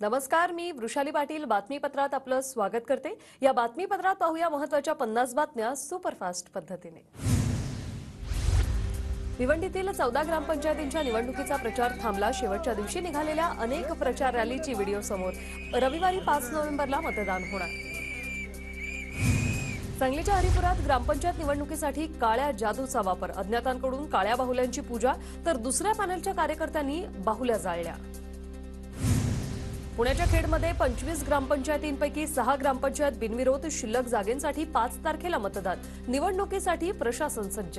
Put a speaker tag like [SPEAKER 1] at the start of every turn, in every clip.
[SPEAKER 1] नमस्कार, मी वृषाली पाटील बातमीपत्रात आपलं स्वागत करते। या बातमीपत्रात पाहूया महत्त्वाच्या 50 बातम्या सुपरफास्ट पद्धतीने। भिवंडीतील 14 ग्रामपंचायतींच्या निवडणुकीचा प्रचार थांबला। शेवटच्या दिवशी निघालेल्या अनेक प्रचार रॅलीची व्हिडिओ समोर। रविवारी 5 नोव्हेंबरला मतदान होणार। सांगलीच्या हरिपुरात ग्रामपंचायत निवडणुकीसाठी काळ्या जादूचा वापर। अज्ञातांकडून काळ्या बाहुल्यांची पूजा तर दुसऱ्या पॅनलच्या कार्यकर्त्यांनी बाहुल्या जाळल्या। पुण्याच्या खेडमध्ये 25 ग्रामपंचायतींपैकी 6 ग्रामपंचायत बिनविरोध। शिल्लक जागेंसाठी 5 तारखेला मतदान। निवडणुकीसाठी प्रशासन सज्ज।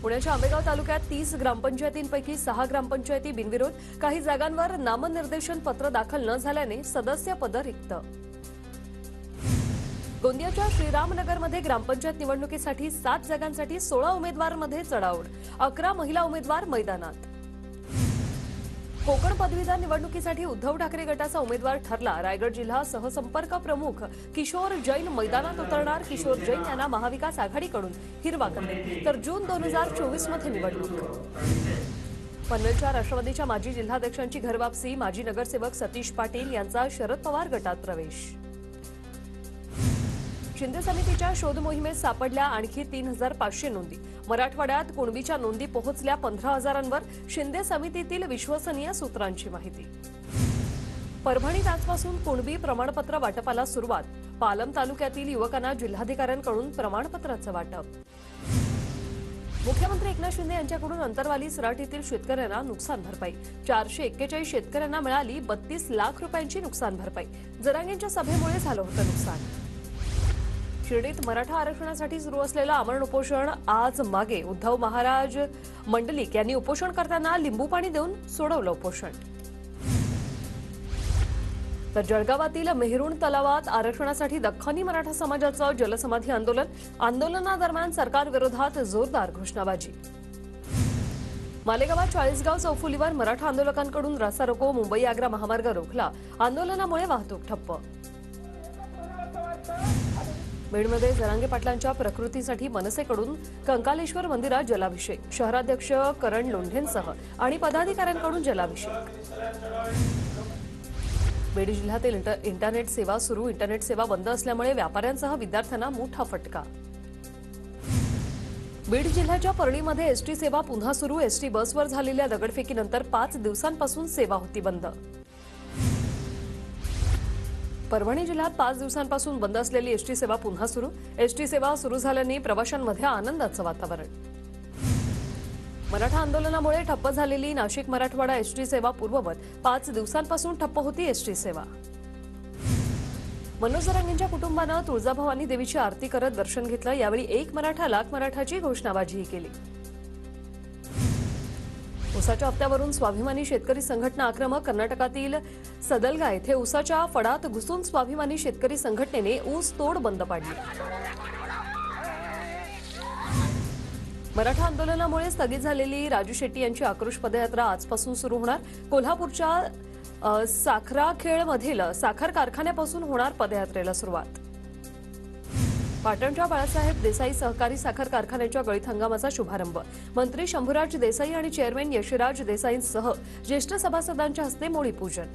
[SPEAKER 1] पुण्याच्या आंबेगाव तालुक्यात 30 ग्रामपंचायतींपैकी 6 ग्रामपंचायती बिनविरोध। काही जागांवर नामनिर्देशन पत्र दाखल न झाल्याने सदस्य पद रिक्त। गोंदियाच्या श्रीरामनगरमध्ये ग्रामपंचायत निवडणुकीसाठी 7 जागांसाठी 16 उमेदवारांमध्ये चढाओढ। 11 महिला उमेदवार मैदानात। कोकण पदवीधर निवडणुकीसाठी उद्धव ठाकरे गटाचा उमेदवार ठरला। रायगड जिल्हा सहसंपर्क प्रमुख किशोर जैन मैदानात उतरणार। किशोर जैन यांना महाविकास आघाडीकडून हिरवा कंदील, तर जून 2024 मध्ये निवडणूक। पनवेलच्या राष्ट्रवादीच्या माजी जिल्हाध्यक्षांची घरवापसी। माजी नगरसेवक सतीश पाटील यांचा शरद पवार गटात प्रवेश। शिंदे समितीच्या शोध मोहिमेत सापडल्या आणखी 3500 नोंदी। मराठवाड्यात कुणबीच्या नोंदी पोहोचल्या 15,000वर। शिंदे समितीतील विश्वसनीय सूत्रांची माहिती। परभणीत आजपासून कुणबी प्रमाणपत्र वाटपाला सुरुवात। पालम तालुक्यातील युवकांना जिल्हाधिकाऱ्यांकडून प्रमाणपत्राचं वाटप। मुख्यमंत्री एकनाथ शिंदे यांच्याकडून अंतरवाली सराटीतील शेतकऱ्यांना नुकसान भरपाई। 441 शेतकऱ्यांना मिळाली 32 लाख रुपयांची नुकसान भरपाई। जरांगेंच्या सभेमुळे झालं होतं नुकसान। शिर्डीत मराठा आरक्षणासाठी सुरू असलेलं आमरण उपोषण आज मागे। उद्धव महाराज मंडलिक यांनी उपोषणकर्त्यांना लिंबू पाणी देऊन सोडवलं उपोषण। तर जळगावातील मेहरुण तलावात आरक्षणासाठी दख्खनी मराठा समाजाचं जलसमाधी आंदोलन। आंदोलनादरम्यान सरकारविरोधात जोरदार घोषणाबाजी। मालेगावात 40गाव चौफुलीवर मराठा आंदोलकांकडून रास्ता रोको। मुंबई आग्रा महामार्ग रोखला। आंदोलनामुळे वाहतूक ठप्प। बीडमध्ये जरांगे पाटलांच्या प्रकृतीसाठी मनसेकडून कंकालेश्वर मंदिरात जलाभिषेक। शहराध्यक्ष करण लोंढेंसह आणि पदाधिकाऱ्यांकडून जलाभिषेक। बीड जिल्ह्यातील इंटरनेट सेवा सुरू। इंटरनेट सेवा बंद असल्यामुळे व्यापाऱ्यांसह विद्यार्थ्यांना मोठा फटका। बीड जिल्ह्याच्या परळीमध्ये एसटी सेवा पुन्हा सुरू। एसटी बसवर झालेल्या दगडफेकीनंतर 5 दिवसांपासून सेवा होती बंद। परभणी जिल्ह्यात 5 दिवसांपासून बंद असलेली एसटी सेवा पुन्हा सुरू। एसटी सेवा सुरू झाल्याने प्रवाशांमध्ये आनंदाचं वातावरण। मराठा आंदोलनामुळे ठप्प झालेली नाशिक मराठवाडा एसटी सेवा पूर्ववत 5 दिवसांपासून ठप्प होती एसटी सेवा। मनोज जरांगेंच्या कुटुंबानं तुळजाभवानी देवीची आरती करत दर्शन घेतलं। यावेळी एक मराठा लाख मराठाची घोषणाबाजीही केली। ऊसाच्या हप्त्यावरून स्वाभिमानी शेतकरी संघटना आक्रमक। कर्नाटकातील सदलगा येथे ऊसाच्या फडात घुसून स्वाभिमानी शेतकरी संघटनेने ऊस तोड बंद पाडली। मराठा आंदोलनामुळे स्थगित झालेली राजू शेट्टी यांची आक्रोश पदयात्रा आजपासून सुरू होणार। कोल्हापूरच्या साखराखेडमधील साखर कारखान्यापासून होणार पदयात्रेला सुरुवात। पाटणच्या बाळासाहेब देसाई सहकारी साखर कारखान्याच्या गळीत हंगामाचा शुभारंभ। मंत्री शंभूराज देसाई आणि चेअरमॅन यशराज देसाईंसह ज्येष्ठ सभासदांच्या हस्ते मोडी पूजन।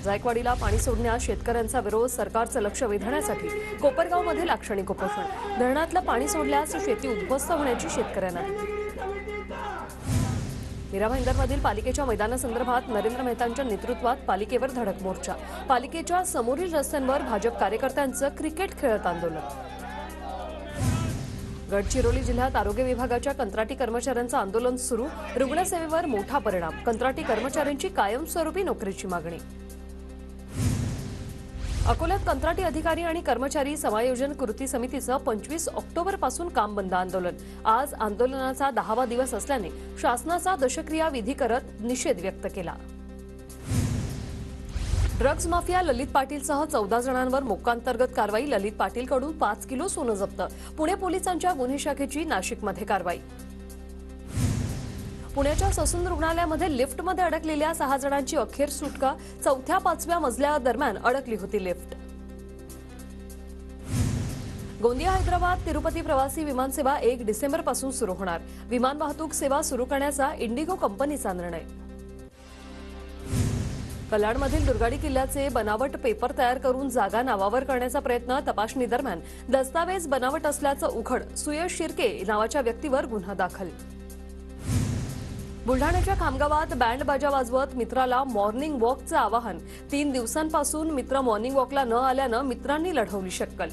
[SPEAKER 1] जायकवाडीला पाणी सोडण्यास शेतकऱ्यांचा विरोध। सरकारचं लक्ष वेधण्यासाठी कोपरगावमध्ये लाक्षणिक उपोषण। धरणातलं पाणी सोडल्यास शेती उद्ध्वस्त होण्याची शेतकऱ्यांना भीती। मीरा भाईंदरमधील पालिकेच्या मैदानासंदर्भात नरेंद्र मेहतांच्या नेतृत्वात पालिकेवर धडक मोर्चा। पालिकेच्या समोरील रस्त्यांवर भाजप कार्यकर्त्यांचं क्रिकेट खेळत आंदोलन। गडचिरोली जिल्ह्यात आरोग्य विभागाच्या कंत्राटी कर्मचाऱ्यांचं आंदोलन सुरू। रुग्णसेवेवर मोठा परिणाम। कंत्राटी कर्मचाऱ्यांची कायमस्वरूपी नोकरीची मागणी। अकोल्यात कंत्राटी अधिकारी आणि कर्मचारी समायोजन कृती समितीचं 25 ऑक्टोबरपासून काम बंद आंदोलन। आज आंदोलनाचा 10वा दिवस असल्याने शासनाचा दशक्रिया विधी करत निषेध व्यक्त केला। ड्रग्ज माफिया ललित पाटीलसह 14 जणांवर मोक्कांतर्गत कारवाई। ललित पाटीलकडून 5 किलो सोनं जप्त। पुणे पोलिसांच्या गुन्हे शाखेची नाशिकमध्ये कारवाई। पुण्याच्या ससून रुग्णालयामध्ये लिफ्टमध्ये अडकलेल्या 6 जणांची अखेर सुटका। 4थ्या-5व्या मजल्यादरम्यान अडकली होती लिफ्ट। गोंदिया हैदराबाद तिरुपती प्रवासी विमान सेवा 1 डिसेंबरपासून सुरू होणार। विमान वाहतूक सेवा सुरू करण्याचा इंडिगो कंपनीचा निर्णय। कल्याणमधील दुर्गाडी किल्ल्याचे बनावट पेपर तयार करून जागा नावावर करण्याचा प्रयत्न तपासणी दरम्यान दस्तावेज बनावट असल्याचं उघड. सुयश शिर्के नावाच्या व्यक्तीवर गुन्हा दाखल. बुलढाण्याच्या खामगावात बँड बाजा वाजवत मित्राला मॉर्निंग वॉकचं आवाहन. 3 दिवसांपासून मित्र मॉर्निंग वॉकला न आल्यानं मित्रांनी लढवली शक्कल.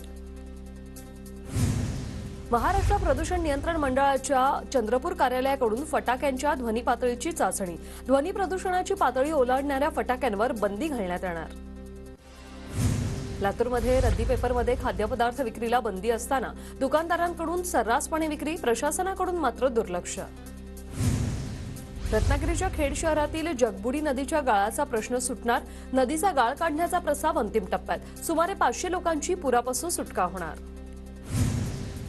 [SPEAKER 1] महाराष्ट्र प्रदूषण नियंत्रण मंडळाच्या चंद्रपूर कार्यालयाकडून फटाक्यांच्या ध्वनी पातळीची चाचणी. ध्वनी प्रदूषणाची पातळी ओलांडणाऱ्या फटाक्यांवर बंदी घालण्यात येणार. लातूरमध्ये रद्दी पेपरमध्ये खाद्यपदार्थ विक्रीला बंदी असताना दुकानदारांकडून सर्रासपणे विक्री, प्रशासनाकडून मात्र दुर्लक्ष. रत्नागिरीच्या खेड शहरातील जगबुडी नदीच्या गाळाचा प्रश्न सुटणार. नदीचा गाळ काढण्याचा प्रस्ताव अंतिम टप्प्यात. सुमारे 500 लोकांची पुरापासून सुटका होणार.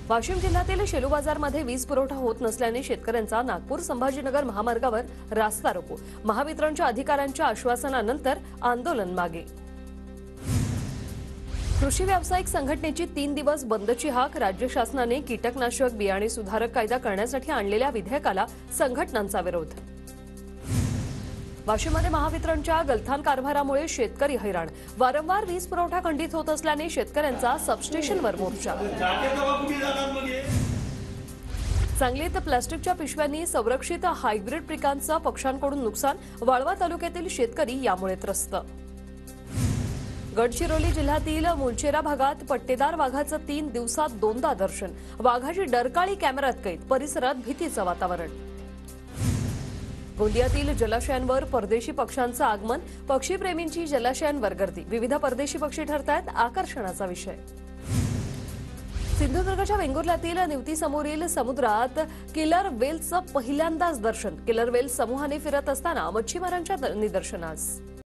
[SPEAKER 1] वाशिम जिल्ह्यातील शेलू बाजारमध्ये वीज पुरवठा होत नसल्याने शेतकऱ्यांचा नागपूर संभाजीनगर महामार्गावर रास्ता रोको. महावितरणच्या अधिकाऱ्यांच्या आश्वासनानंतर आंदोलन मागे. कृषी व्यावसायिक संघटनेची 3 दिवस बंदची हाक. राज्य शासनाने कीटकनाशक बियाणे सुधारक कायदा करण्यासाठी आणलेल्या विधेयकाला संघटनांचा विरोध. वाशिममध्ये महावितरणच्या गलथान कारभारामुळे शेतकरी हैराण. वारंवार वीज पुरवठा खंडित होत असल्याने शेतकऱ्यांचा सबस्टेशनवर मोर्चा. सांगलीत प्लास्टिकच्या पिशव्यांनी संरक्षित हायब्रिड पिकांचं पक्ष्यांकडून नुकसान. वाळवा तालुक्यातील शेतकरी यामुळे त्रस्त. गडचिरोली जिल्ह्यातील मुलचेरा भागात पट्टेदार वाघाचं 3 दिवसात 2दा दर्शन. वाघाची डरकाळी कॅमेऱ्यात कैद. परिसरात भीतीचं वातावरण. गोंदियातील जलाशयांवर परदेशी पक्ष्यांचं आगमन. पक्षीप्रेमींची जलाशयांवर गर्दी. विविध परदेशी पक्षी ठरतायत आकर्षणाचा विषय. सिंधुदुर्गच्या वेंगुर्ल्यातील निवतीसमोरील समुद्रात किलर वेलचं पहिल्यांदाच दर्शन. किलर वेल समूहाने फिरत असताना मच्छीमारांच्या निदर्शनास.